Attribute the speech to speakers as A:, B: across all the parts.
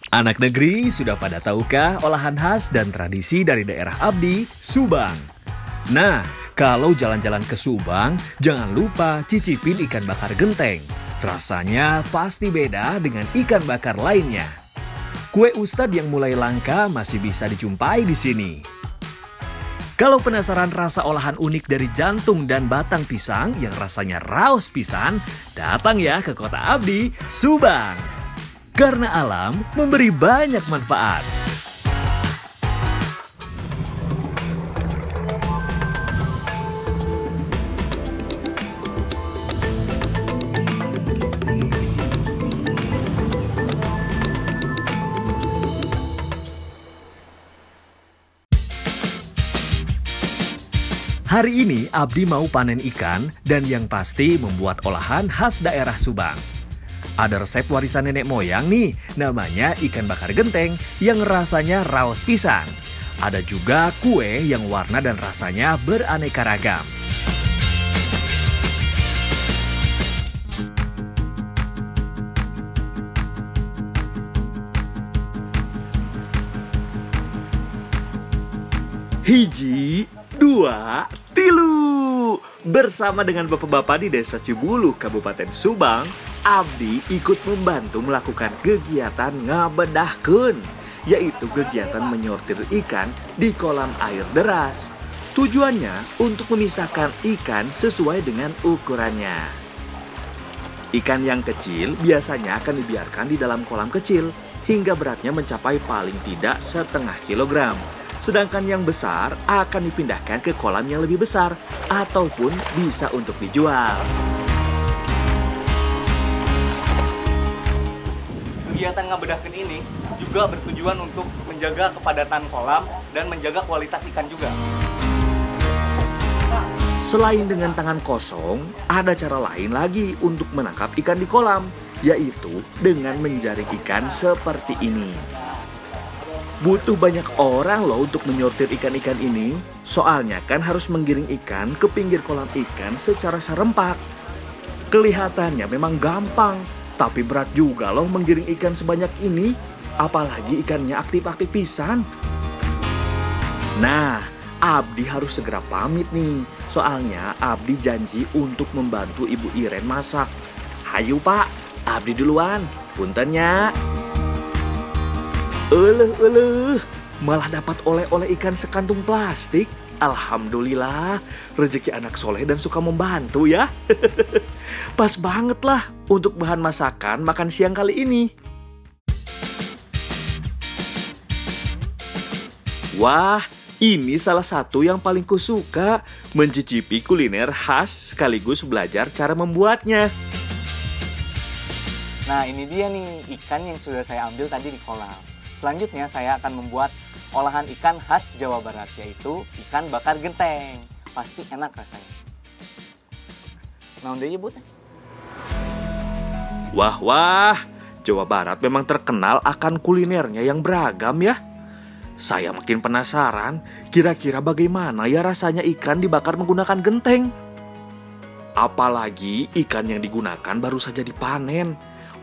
A: Anak negeri sudah pada tahukah olahan khas dan tradisi dari daerah Abdi, Subang? Nah, kalau jalan-jalan ke Subang, jangan lupa cicipin ikan bakar genteng. Rasanya pasti beda dengan ikan bakar lainnya. Kue ustad yang mulai langka masih bisa dijumpai di sini. Kalau penasaran rasa olahan unik dari jantung dan batang pisang yang rasanya raos pisan, datang ya ke kota Abdi, Subang. Karena alam memberi banyak manfaat. Hari ini Abdi mau panen ikan dan yang pasti membuat olahan khas daerah Subang. Ada resep warisan nenek moyang nih, namanya ikan bakar genteng yang rasanya raos pisan. Ada juga kue yang warna dan rasanya beraneka ragam. Hiji, dua, tilu. Bersama dengan bapak-bapak di Desa Cibuluh, Kabupaten Subang, Abdi ikut membantu melakukan kegiatan ngabedahkeun, yaitu kegiatan menyortir ikan di kolam air deras. Tujuannya untuk memisahkan ikan sesuai dengan ukurannya. Ikan yang kecil biasanya akan dibiarkan di dalam kolam kecil hingga beratnya mencapai paling tidak 0,5 kilogram. Sedangkan yang besar akan dipindahkan ke kolam yang lebih besar ataupun bisa untuk dijual.
B: Kegiatan ngabedahkeun ini juga bertujuan untuk menjaga kepadatan kolam dan menjaga kualitas ikan juga.
A: Selain dengan tangan kosong, ada cara lain lagi untuk menangkap ikan di kolam, yaitu dengan menjaring ikan seperti ini. Butuh banyak orang loh untuk menyortir ikan-ikan ini, soalnya kan harus menggiring ikan ke pinggir kolam ikan secara serempak. Kelihatannya memang gampang, tapi berat juga loh menggiring ikan sebanyak ini, apalagi ikannya aktif-aktif pisan. Nah, Abdi harus segera pamit nih, soalnya Abdi janji untuk membantu Ibu Iren masak. Hayu Pak, Abdi duluan, puntennya. Malah dapat oleh-oleh ikan sekantung plastik. Alhamdulillah, rezeki anak soleh dan suka membantu ya. Pas banget lah untuk bahan masakan makan siang kali ini. Wah, ini salah satu yang paling kusuka, mencicipi kuliner khas sekaligus belajar cara membuatnya.
B: Nah, ini dia nih ikan yang sudah saya ambil tadi di kolam. Selanjutnya saya akan membuat olahan ikan khas Jawa Barat, yaitu ikan bakar genteng. Pasti enak rasanya. Naon deui, Bu?
A: Wah, Jawa Barat memang terkenal akan kulinernya yang beragam ya. Saya makin penasaran, kira-kira bagaimana ya rasanya ikan dibakar menggunakan genteng. Apalagi ikan yang digunakan baru saja dipanen,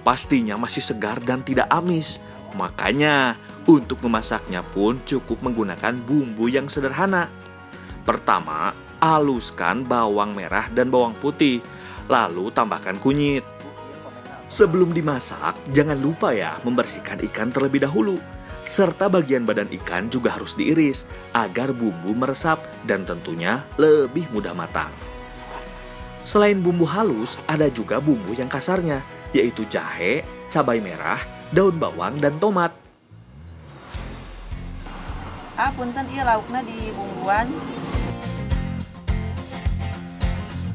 A: pastinya masih segar dan tidak amis. Makanya, untuk memasaknya pun cukup menggunakan bumbu yang sederhana. Pertama, haluskan bawang merah dan bawang putih, lalu tambahkan kunyit. Sebelum dimasak, jangan lupa ya membersihkan ikan terlebih dahulu. Serta bagian badan ikan juga harus diiris agar bumbu meresap dan tentunya lebih mudah matang. Selain bumbu halus, ada juga bumbu yang kasarnya, yaitu jahe, cabai merah, daun bawang, dan tomat.
C: Punten ieu laukna di bumbuan.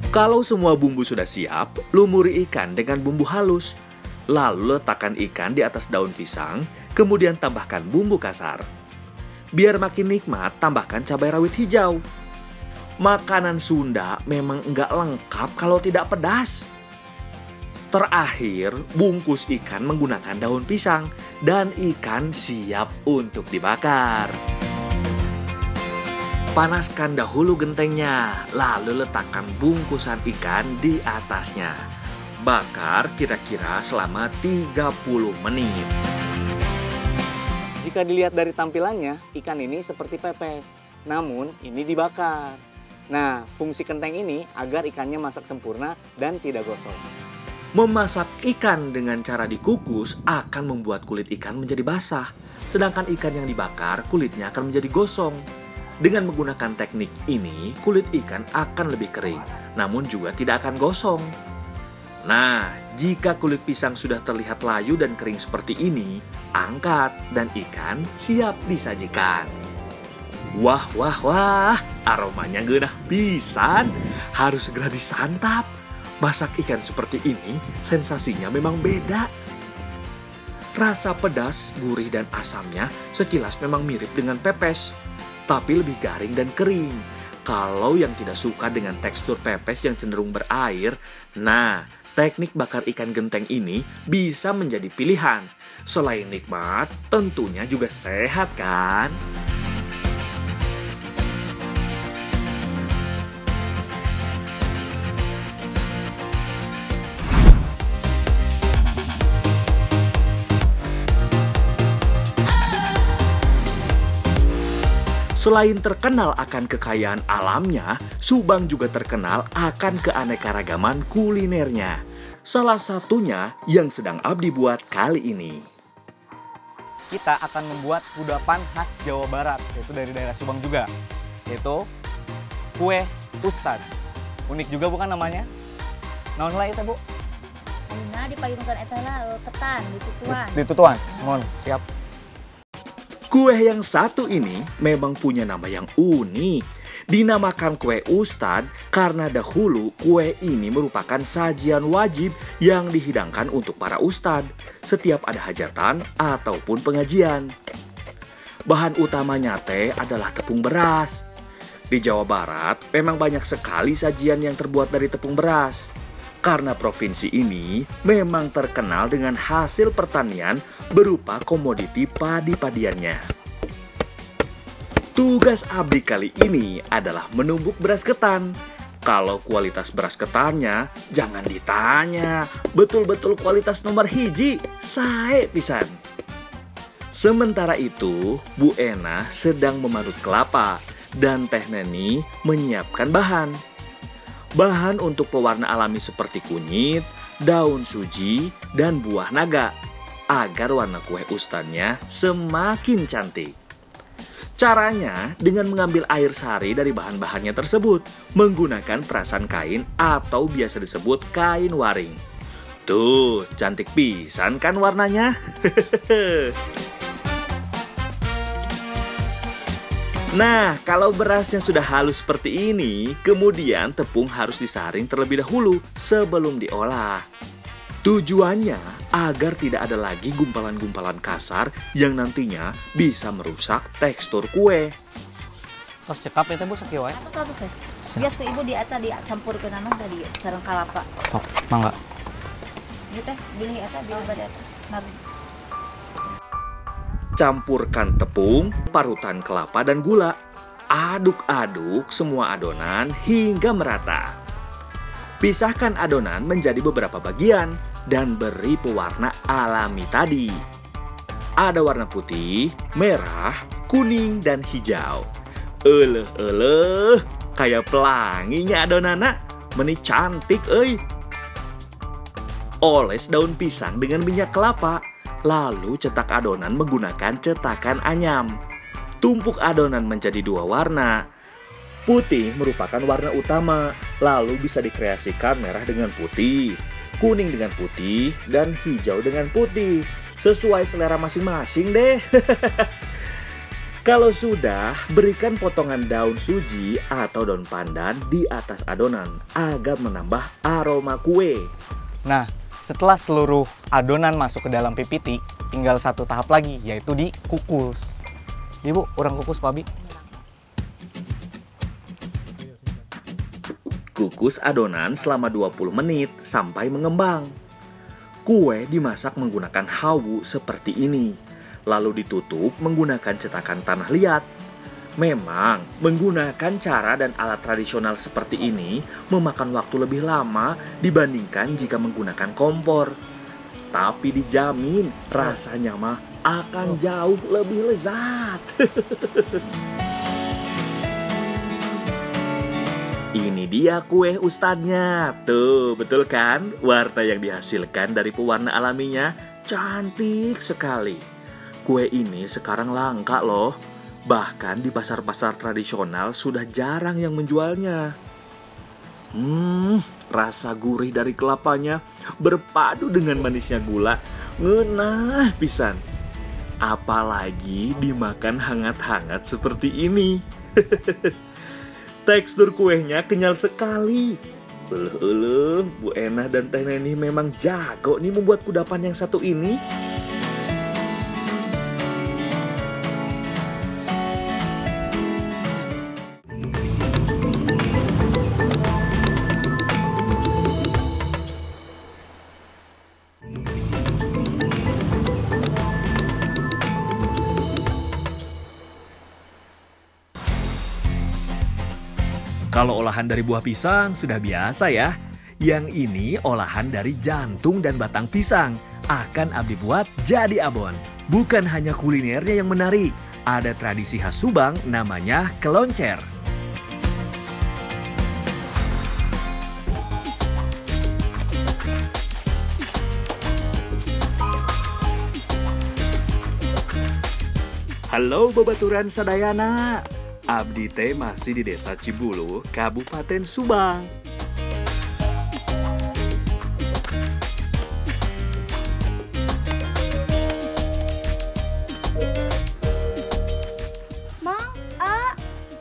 A: Kalau semua bumbu sudah siap, lumuri ikan dengan bumbu halus. Lalu letakkan ikan di atas daun pisang, kemudian tambahkan bumbu kasar. Biar makin nikmat, tambahkan cabai rawit hijau. Makanan Sunda memang enggak lengkap kalau tidak pedas. Terakhir, bungkus ikan menggunakan daun pisang dan ikan siap untuk dibakar. Panaskan dahulu gentengnya, lalu letakkan bungkusan ikan di atasnya. Bakar kira-kira selama 30 menit.
B: Jika dilihat dari tampilannya, ikan ini seperti pepes. Namun, ini dibakar. Nah, fungsi genteng ini agar ikannya masak sempurna dan tidak gosong.
A: Memasak ikan dengan cara dikukus akan membuat kulit ikan menjadi basah. Sedangkan ikan yang dibakar, kulitnya akan menjadi gosong. Dengan menggunakan teknik ini, kulit ikan akan lebih kering, namun juga tidak akan gosong. Nah, jika kulit pisang sudah terlihat layu dan kering seperti ini, angkat dan ikan siap disajikan. Wah, wah, wah, aromanya geunah pisan. Harus segera disantap. Masak ikan seperti ini, sensasinya memang beda. Rasa pedas, gurih, dan asamnya sekilas memang mirip dengan pepes, tapi lebih garing dan kering. Kalau yang tidak suka dengan tekstur pepes yang cenderung berair, nah, teknik bakar ikan genteng ini bisa menjadi pilihan. Selain nikmat, tentunya juga sehat kan? Selain terkenal akan kekayaan alamnya, Subang juga terkenal akan keanekaragaman kulinernya. Salah satunya yang sedang Abdi buat kali ini.
B: Kita akan membuat kudapan khas Jawa Barat, yaitu dari daerah Subang juga, yaitu kue Ustad. Unik juga bukan namanya? Naon lah itu, Bu?
D: Ayeuna dipayunkeun eta lah ketan ditutuan.
B: Ditutuan. Mohon, siap.
A: Kue yang satu ini memang punya nama yang unik. Dinamakan kue Ustad karena dahulu kue ini merupakan sajian wajib yang dihidangkan untuk para ustad setiap ada hajatan ataupun pengajian. Bahan utamanya teh adalah tepung beras. Di Jawa Barat memang banyak sekali sajian yang terbuat dari tepung beras. Karena provinsi ini memang terkenal dengan hasil pertanian berupa komoditi padi-padiannya. Tugas Abdi kali ini adalah menumbuk beras ketan. Kalau kualitas beras ketannya, jangan ditanya. Betul-betul kualitas nomor hiji, sae pisan. Sementara itu, Bu Ena sedang memarut kelapa dan Teh Neni menyiapkan bahan. Bahan untuk pewarna alami seperti kunyit, daun suji, dan buah naga agar warna kue ustadnya semakin cantik. Caranya dengan mengambil air sari dari bahan-bahannya tersebut menggunakan perasan kain atau biasa disebut kain waring. Tuh, cantik pisan kan warnanya? Nah, kalau berasnya sudah halus seperti ini, kemudian tepung harus disaring terlebih dahulu sebelum diolah. Tujuannya agar tidak ada lagi gumpalan-gumpalan kasar yang nantinya bisa merusak tekstur kue.
B: Tos cekap itu, Bu, sakieu wae.
D: Apa sih? Bias ke ibu di eta dicampurkeun naon tadi sareng kalapa.
B: Oh, mangga.
D: Ieu teh bilih eta bilih bade eta.
A: Campurkan tepung, parutan kelapa, dan gula. Aduk-aduk semua adonan hingga merata. Pisahkan adonan menjadi beberapa bagian dan beri pewarna alami tadi. Ada warna putih, merah, kuning, dan hijau. Eleh, kayak pelanginya adonana. Meni cantik, euy. Oles daun pisang dengan minyak kelapa. Lalu cetak adonan menggunakan cetakan anyam. Tumpuk adonan menjadi dua warna. Putih merupakan warna utama, lalu bisa dikreasikan merah dengan putih, kuning dengan putih, dan hijau dengan putih. Sesuai selera masing-masing deh. Kalau sudah, berikan potongan daun suji atau daun pandan di atas adonan agar menambah aroma kue.
B: Nah, setelah seluruh adonan masuk ke dalam pipiti, tinggal satu tahap lagi, yaitu dikukus. Ibu, urang kukus, Pak Abi.
A: Kukus adonan selama 20 menit sampai mengembang. Kue dimasak menggunakan hawu seperti ini, lalu ditutup menggunakan cetakan tanah liat. Memang, menggunakan cara dan alat tradisional seperti ini memakan waktu lebih lama dibandingkan jika menggunakan kompor. Tapi dijamin rasanya mah akan jauh lebih lezat. Ini dia kue ustadznya. Tuh, betul kan? Warna yang dihasilkan dari pewarna alaminya cantik sekali. Kue ini sekarang langka loh. Bahkan di pasar-pasar tradisional sudah jarang yang menjualnya. Rasa gurih dari kelapanya berpadu dengan manisnya gula. Ngenah pisan. Apalagi dimakan hangat-hangat seperti ini. Tekstur kuenya kenyal sekali. Bu Enah dan Teh Neni memang jago nih membuat kudapan yang satu ini. Kalau olahan dari buah pisang sudah biasa ya. Yang ini olahan dari jantung dan batang pisang. Akan Abdi buat jadi abon. Bukan hanya kulinernya yang menarik. Ada tradisi khas Subang namanya keloncer. Halo babaturan sadayana. Abdi teh masih di Desa Cibulu, Kabupaten Subang.
E: Mang,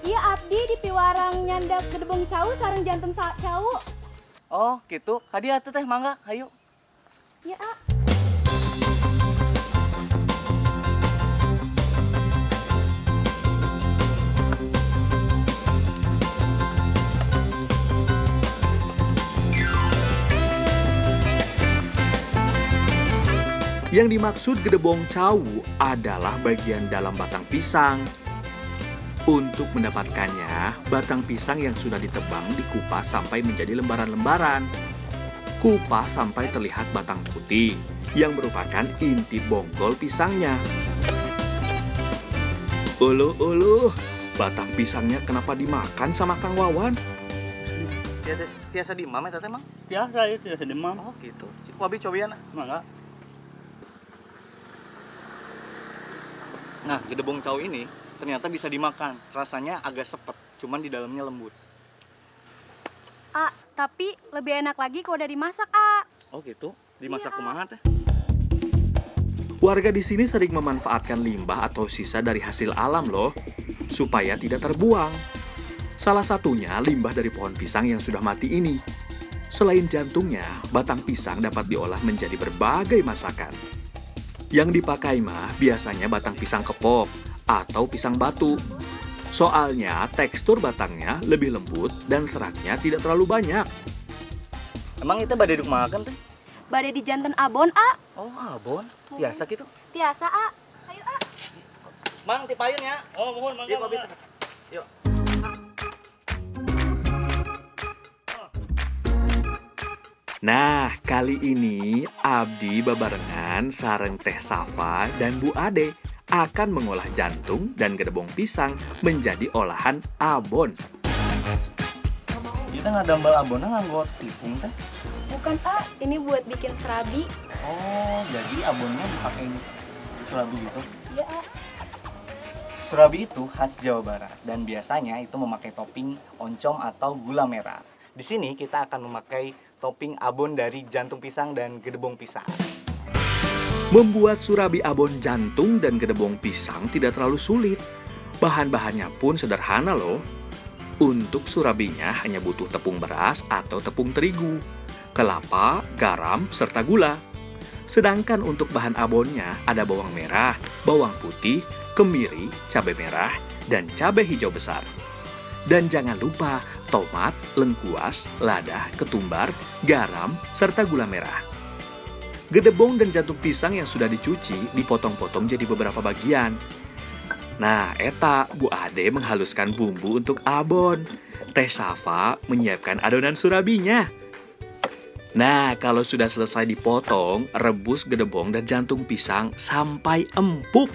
E: iya Abdi di piwarang nyandak gedebong cau sareng jantung cau.
B: Oh, gitu. Kadi atuh teh mangga, hayu.
E: Iya,
A: Yang dimaksud gedebong cawu adalah bagian dalam batang pisang. Untuk mendapatkannya, batang pisang yang sudah ditebang dikupas sampai menjadi lembaran-lembaran. Kupas sampai terlihat batang putih, yang merupakan inti bonggol pisangnya. Uluh, batang pisangnya kenapa dimakan sama Kang Wawan?
B: Tiasa dimam eta teh, Mang?
F: Biasa ya, tidak sedemam.
B: Oh, gitu. Wabi cobian.
F: Mangga.
B: Nah, gedebong cau ini ternyata bisa dimakan. Rasanya agak sepet, cuman di dalamnya lembut.
E: Tapi lebih enak lagi kalau udah dimasak, A.
B: Oh, gitu. Dimasak
E: Iya.
B: kumaha teh?
A: Warga di sini sering memanfaatkan limbah atau sisa dari hasil alam loh, supaya tidak terbuang. Salah satunya limbah dari pohon pisang yang sudah mati ini. Selain jantungnya, batang pisang dapat diolah menjadi berbagai masakan. Yang dipakai mah biasanya batang pisang kepok atau pisang batu. Soalnya tekstur batangnya lebih lembut dan seratnya tidak terlalu banyak.
B: Emang itu bade duk makan teh?
E: Bade di janten abon, A.
B: Oh, abon. Biasa gitu.
E: Biasa, A. Ayo, A.
B: Mang, tipayeun ya.
F: Oh, mohon, mangga.
B: Yuk, Wabi. Yuk.
A: Nah, kali ini Abdi babarengan sareng Teh Safa dan Bu Ade akan mengolah jantung dan gedebong pisang menjadi olahan abon.
B: Kita ngadambal abonnya nganggo tipung teh.
E: Bukan, A. Ini buat bikin serabi.
B: Oh, jadi abonnya dipakai surabi gitu.
E: Iya, A.
B: Surabi itu khas Jawa Barat dan biasanya itu memakai topping oncom atau gula merah. Di sini kita akan memakai topping abon dari jantung pisang dan gedebong pisang.
A: Membuat surabi abon jantung dan gedebong pisang tidak terlalu sulit. Bahan-bahannya pun sederhana loh. Untuk surabinya hanya butuh tepung beras atau tepung terigu, kelapa, garam, serta gula. Sedangkan untuk bahan abonnya ada bawang merah, bawang putih, kemiri, cabai merah, dan cabai hijau besar. Dan jangan lupa tomat, lengkuas, lada, ketumbar, garam, serta gula merah. Gedebong dan jantung pisang yang sudah dicuci dipotong-potong jadi beberapa bagian. Nah, eta Bu Ade menghaluskan bumbu untuk abon. Teh Safa menyiapkan adonan surabinya. Nah, kalau sudah selesai dipotong, rebus gedebong dan jantung pisang sampai empuk.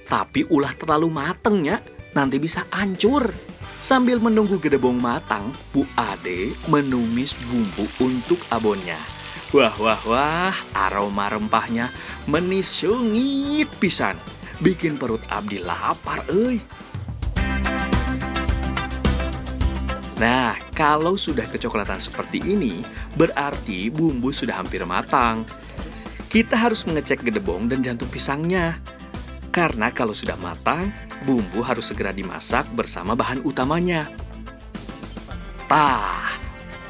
A: Tapi ulah terlalu mateng ya, nanti bisa hancur. Sambil menunggu gedebong matang, Bu Ade menumis bumbu untuk abonnya. Wah, wah, wah, aroma rempahnya menisungit pisan. Bikin perut abdi lapar, euy. Nah, kalau sudah kecoklatan seperti ini, berarti bumbu sudah hampir matang. Kita harus mengecek gedebong dan jantung pisangnya. Karena kalau sudah matang, bumbu harus segera dimasak bersama bahan utamanya. Tah,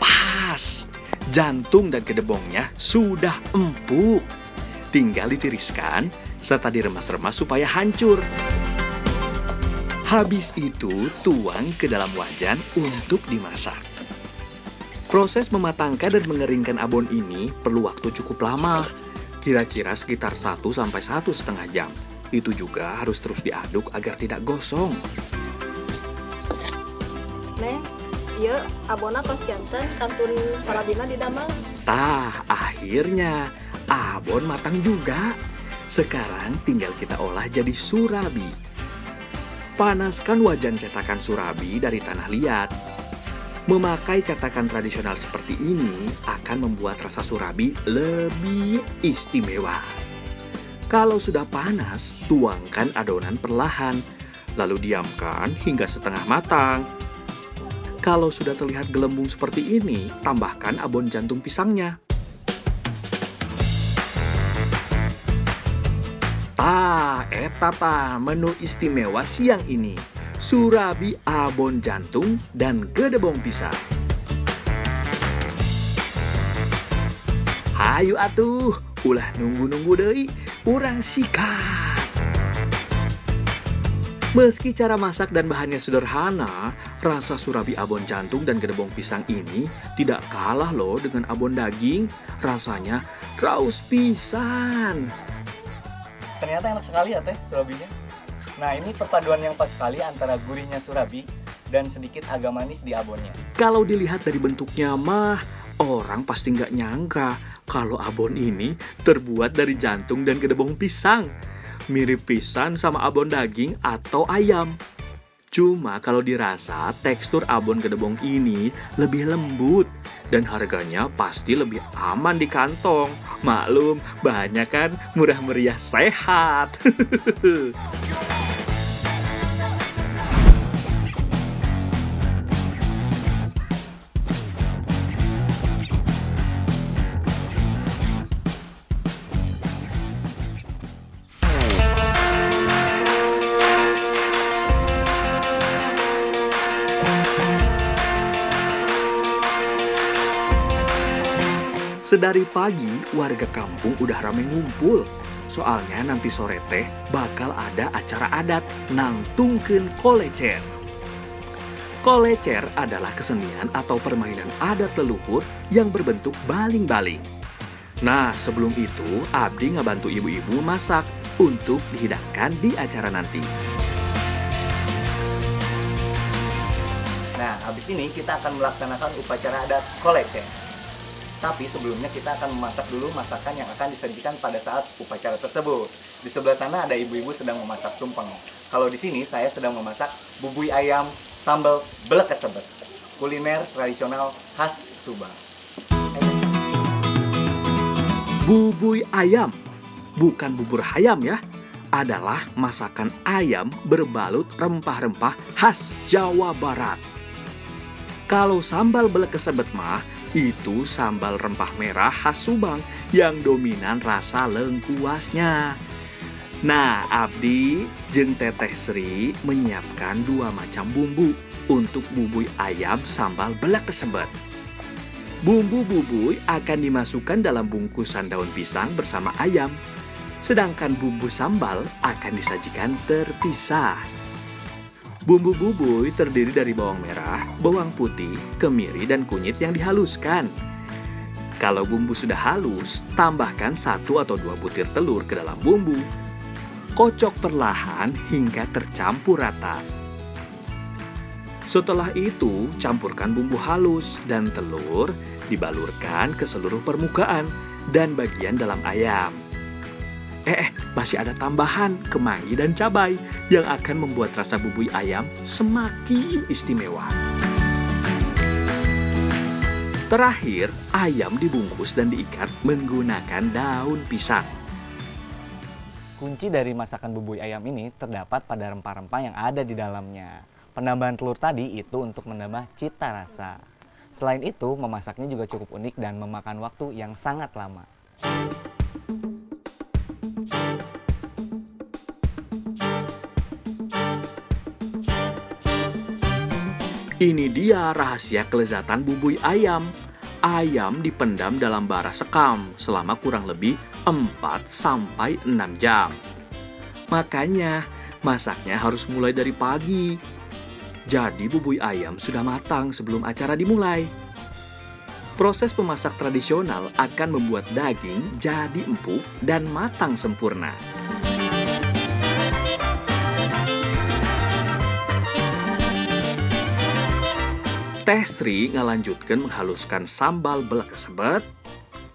A: pas. Jantung dan gedebongnya sudah empuk. Tinggal ditiriskan serta diremas-remas supaya hancur. Habis itu, tuang ke dalam wajan untuk dimasak. Proses mematangkan dan mengeringkan abon ini perlu waktu cukup lama, kira-kira sekitar 1-1,5 jam. Itu juga harus terus diaduk agar tidak gosong.
F: Neng, iya abona tos janten kantun salabina di damel.
A: Tah, akhirnya abon matang juga. Sekarang tinggal kita olah jadi surabi. Panaskan wajan cetakan surabi dari tanah liat. Memakai cetakan tradisional seperti ini akan membuat rasa surabi lebih istimewa. Kalau sudah panas, tuangkan adonan perlahan, lalu diamkan hingga setengah matang. Kalau sudah terlihat gelembung seperti ini, tambahkan abon jantung pisangnya. Eta menu istimewa siang ini. Surabi abon jantung dan gedebong pisang. Hayu atuh, ulah nunggu-nunggu deui, urang sikat. Meski cara masak dan bahannya sederhana, rasa surabi abon jantung dan gedebong pisang ini tidak kalah loh dengan abon daging. Rasanya raus pisan.
B: Ternyata enak sekali ya teh surabinya. Nah, ini perpaduan yang pas sekali antara gurihnya surabi dan sedikit agak manis di abonnya.
A: Kalau dilihat dari bentuknya mah, orang pasti nggak nyangka kalau abon ini terbuat dari jantung dan gedebong pisang. Mirip pisan sama abon daging atau ayam. Cuma kalau dirasa, tekstur abon gedebong ini lebih lembut dan harganya pasti lebih aman di kantong. Maklum, bahannya kan murah meriah sehat. Sedari pagi, warga kampung udah ramai ngumpul. Soalnya nanti sore teh bakal ada acara adat nangtungkeun kolecer. Kolecer adalah kesenian atau permainan adat leluhur yang berbentuk baling-baling. Nah, sebelum itu, Abdi ngebantu ibu-ibu masak untuk dihidangkan di acara nanti.
B: Nah, habis ini kita akan melaksanakan upacara adat kolecer. Tapi sebelumnya kita akan memasak dulu masakan yang akan disajikan pada saat upacara tersebut. Di sebelah sana ada ibu-ibu sedang memasak tumpeng. Kalau di sini saya sedang memasak bubui ayam sambal belek kesebet. Kuliner tradisional khas Subang.
A: Bubui ayam, bukan bubur ayam ya, adalah masakan ayam berbalut rempah-rempah khas Jawa Barat. Kalau sambal belek kesebet mah, itu sambal rempah merah khas Subang yang dominan rasa lengkuasnya. Nah, Abdi jeung Teteh Sri menyiapkan 2 macam bumbu untuk bubui ayam sambal belek kesebet. Bumbu bubui akan dimasukkan dalam bungkusan daun pisang bersama ayam, sedangkan bumbu sambal akan disajikan terpisah. Bumbu bubui terdiri dari bawang merah, bawang putih, kemiri, dan kunyit yang dihaluskan. Kalau bumbu sudah halus, tambahkan 1 atau 2 butir telur ke dalam bumbu. Kocok perlahan hingga tercampur rata. Setelah itu, campurkan bumbu halus dan telur dibalurkan ke seluruh permukaan dan bagian dalam ayam. Masih ada tambahan kemangi dan cabai yang akan membuat rasa bubui ayam semakin istimewa. Terakhir, ayam dibungkus dan diikat menggunakan daun pisang.
B: Kunci dari masakan bubui ayam ini terdapat pada rempah-rempah yang ada di dalamnya. Penambahan telur tadi itu untuk menambah cita rasa. Selain itu, memasaknya juga cukup unik dan memakan waktu yang sangat lama.
A: Ini dia rahasia kelezatan bubui ayam. Ayam dipendam dalam bara sekam selama kurang lebih 4-6 jam. Makanya, masaknya harus mulai dari pagi. Jadi bubui ayam sudah matang sebelum acara dimulai. Proses pemasak tradisional akan membuat daging jadi empuk dan matang sempurna. Teh Sri ngelanjutkan menghaluskan sambal belekesebet.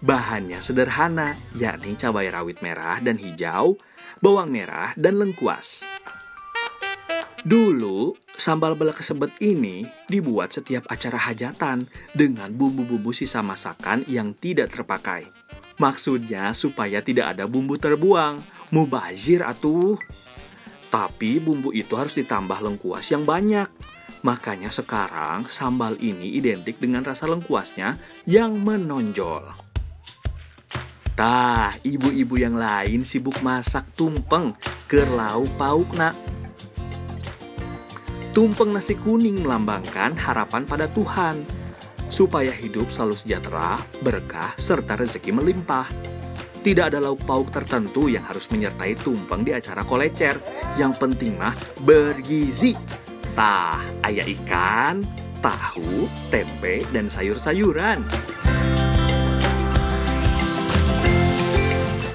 A: Bahannya sederhana, yakni cabai rawit merah dan hijau, bawang merah, dan lengkuas. Dulu, sambal belekesebet ini dibuat setiap acara hajatan dengan bumbu-bumbu sisa masakan yang tidak terpakai. Maksudnya supaya tidak ada bumbu terbuang, mubazir atuh. Tapi bumbu itu harus ditambah lengkuas yang banyak. Makanya sekarang sambal ini identik dengan rasa lengkuasnya yang menonjol. Tah, ibu-ibu yang lain sibuk masak tumpeng keur lauk paukna. Tumpeng nasi kuning melambangkan harapan pada Tuhan, supaya hidup selalu sejahtera, berkah, serta rezeki melimpah. Tidak ada lauk pauk tertentu yang harus menyertai tumpeng di acara kolecer. Yang penting mah bergizi. Tah, aya ikan, tahu, tempe, dan sayur-sayuran.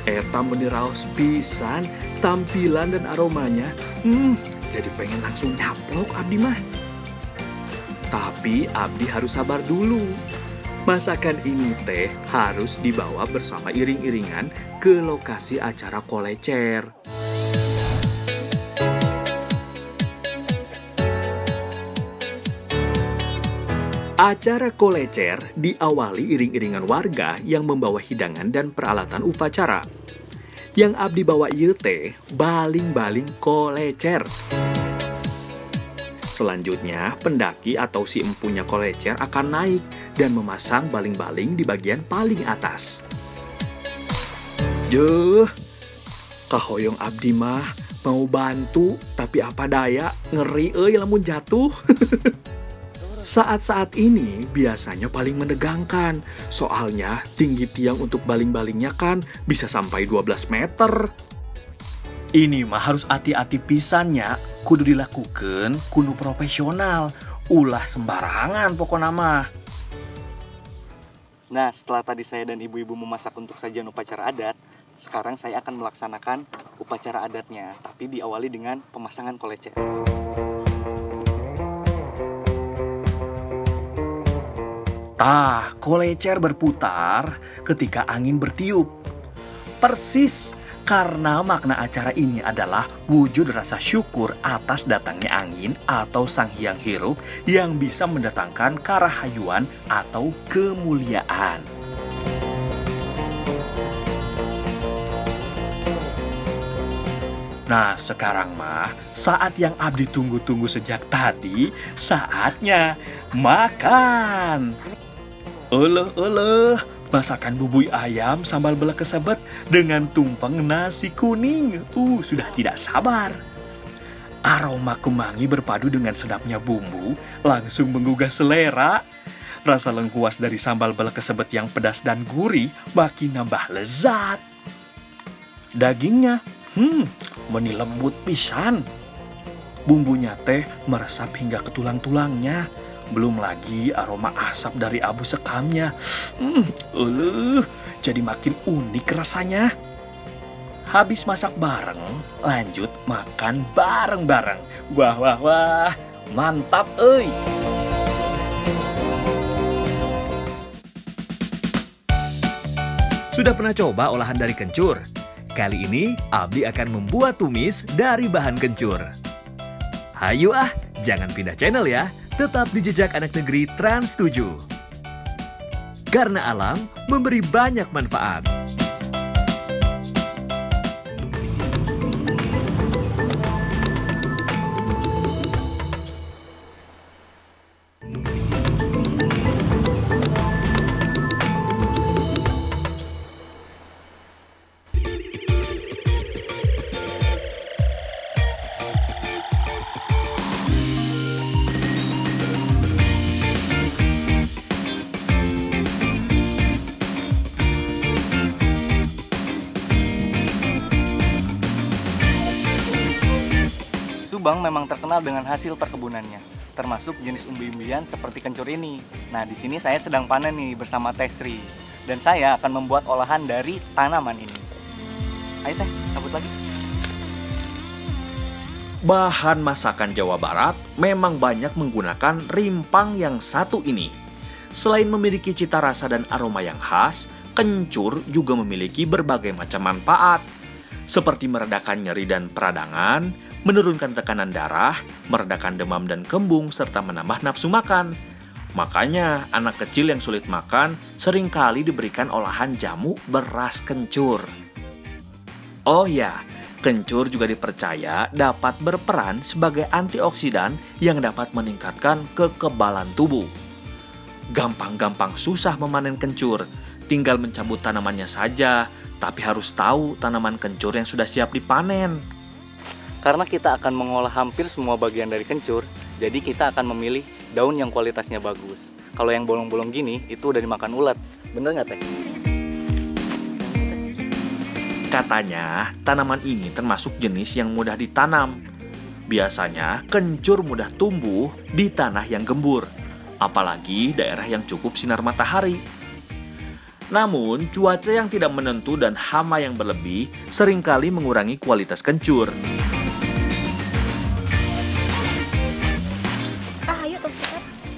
A: Eta meniraos pisan, tampilan dan aromanya. Jadi pengen langsung nyaplok abdi mah. Tapi abdi harus sabar dulu. Masakan ini teh harus dibawa bersama iring-iringan ke lokasi acara kolecer. Acara kolecer diawali iring-iringan warga yang membawa hidangan dan peralatan upacara. Yang abdi bawa ieu teh baling-baling kolecer. Selanjutnya, pendaki atau si empunya kolecer akan naik dan memasang baling-baling di bagian paling atas. Jeuh, kahoyong abdi mah mau bantu, tapi apa daya, ngeri euy lamun jatuh. Saat-saat ini biasanya paling menegangkan, soalnya tinggi tiang untuk baling-balingnya kan bisa sampai 12 meter. Ini mah harus hati-hati pisannya, kudu dilakukan kudu profesional, ulah sembarangan pokoknya mah.
B: Nah, setelah tadi saya dan ibu-ibu memasak untuk sajian upacara adat, sekarang saya akan melaksanakan upacara adatnya, tapi diawali dengan pemasangan kolecer.
A: Tah, kolecer berputar ketika angin bertiup. Persis karena makna acara ini adalah wujud rasa syukur atas datangnya angin atau sang hyang hirup yang bisa mendatangkan karahayuan atau kemuliaan. Nah, sekarang mah saat yang abdi tunggu-tunggu sejak tadi, saatnya makan. Oleh, masakan bubui ayam sambal belekesebet dengan tumpeng nasi kuning. Sudah tidak sabar. Aroma kemangi berpadu dengan sedapnya bumbu langsung menggugah selera. Rasa lengkuas dari sambal belekesebet yang pedas dan gurih makin nambah lezat. Dagingnya, meni lembut pisan. Bumbunya teh meresap hingga ke tulang-tulangnya. Belum lagi aroma asap dari abu sekamnya. Jadi makin unik rasanya. Habis masak bareng, lanjut makan bareng-bareng. Wah, mantap euy.
G: Sudah pernah coba olahan dari kencur? Kali ini Abdi akan membuat tumis dari bahan kencur. Hayu jangan pindah channel ya. Tetap di Jejak Anak Negeri Trans 7. Karena alam memberi banyak manfaat.
B: Subang memang terkenal dengan hasil perkebunannya, termasuk jenis umbi-umbian seperti kencur ini. Nah, di sini saya sedang panen nih bersama Teh Sri, dan saya akan membuat olahan dari tanaman ini. Ayo Teh, cabut lagi.
A: Bahan masakan Jawa Barat memang banyak menggunakan rimpang yang satu ini. Selain memiliki cita rasa dan aroma yang khas, kencur juga memiliki berbagai macam manfaat, seperti meredakan nyeri dan peradangan, menurunkan tekanan darah, meredakan demam dan kembung, serta menambah nafsu makan. Makanya, anak kecil yang sulit makan seringkali diberikan olahan jamu beras kencur. Oh ya, kencur juga dipercaya dapat berperan sebagai antioksidan yang dapat meningkatkan kekebalan tubuh. Gampang-gampang susah memanen kencur, tinggal mencabut tanamannya saja, tapi harus tahu tanaman kencur yang sudah siap dipanen.
B: Karena kita akan mengolah hampir semua bagian dari kencur, jadi kita akan memilih daun yang kualitasnya bagus. Kalau yang bolong-bolong gini, itu udah dimakan ulat. Bener nggak Teh?
A: Katanya, tanaman ini termasuk jenis yang mudah ditanam. Biasanya, kencur mudah tumbuh di tanah yang gembur, apalagi daerah yang cukup sinar matahari. Namun, cuaca yang tidak menentu dan hama yang berlebih seringkali mengurangi kualitas kencur.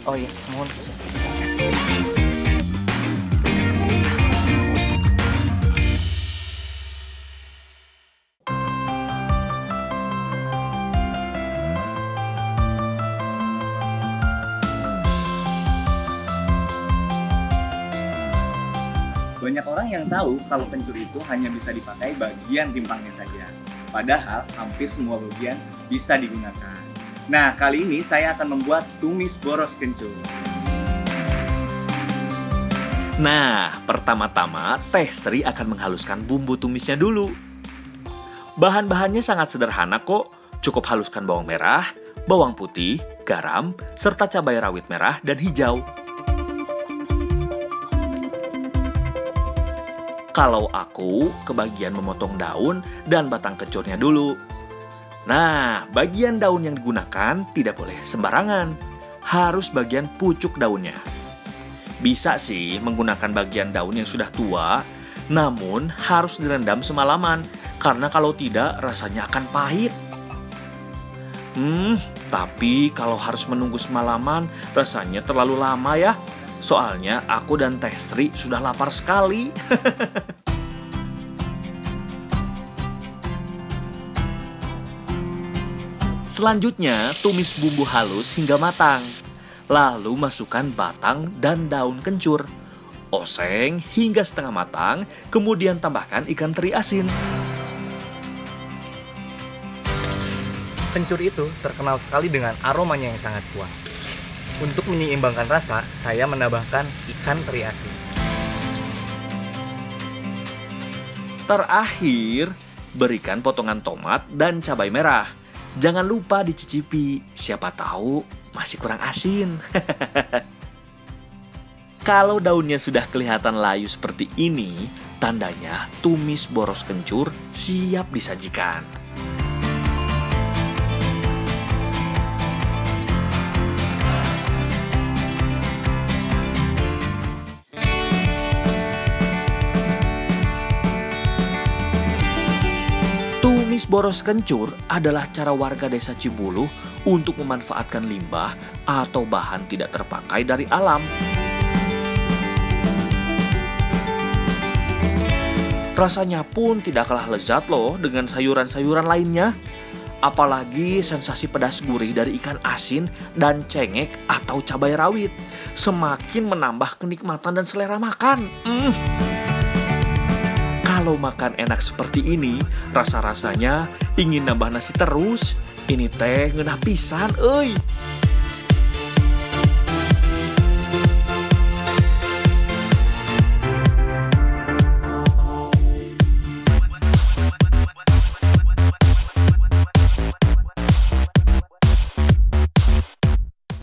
B: Oh iya, mohon. Banyak orang yang tahu kalau kencur itu hanya bisa dipakai bagian timpangnya saja. Padahal hampir semua bagian bisa digunakan. Nah, kali ini saya akan membuat tumis boros kencur.
A: Nah, pertama-tama Teh Sri akan menghaluskan bumbu tumisnya dulu. Bahan-bahannya sangat sederhana kok. Cukup haluskan bawang merah, bawang putih, garam, serta cabai rawit merah dan hijau. Kalau aku, kebagian memotong daun dan batang kencurnya dulu. Nah, bagian daun yang digunakan tidak boleh sembarangan. Harus bagian pucuk daunnya. Bisa sih menggunakan bagian daun yang sudah tua, namun harus direndam semalaman, karena kalau tidak rasanya akan pahit. Tapi kalau harus menunggu semalaman, rasanya terlalu lama ya. Soalnya aku dan Teh Sri sudah lapar sekali. Selanjutnya, tumis bumbu halus hingga matang. Lalu masukkan batang dan daun kencur. Oseng hingga setengah matang, kemudian tambahkan ikan teri asin.
B: Kencur itu terkenal sekali dengan aromanya yang sangat kuat. Untuk menyeimbangkan rasa, saya menambahkan ikan teri asin.
A: Terakhir, berikan potongan tomat dan cabai merah. Jangan lupa dicicipi, siapa tahu masih kurang asin. Kalau daunnya sudah kelihatan layu seperti ini, tandanya tumis boros kencur siap disajikan. Tumis boros kencur adalah cara warga desa Cibuluh untuk memanfaatkan limbah atau bahan tidak terpakai dari alam. Rasanya pun tidak kalah lezat loh dengan sayuran-sayuran lainnya. Apalagi sensasi pedas gurih dari ikan asin dan cengek atau cabai rawit semakin menambah kenikmatan dan selera makan. Kalau makan enak seperti ini, rasa-rasanya ingin nambah nasi terus. Ini teh ngeunah pisan, euy.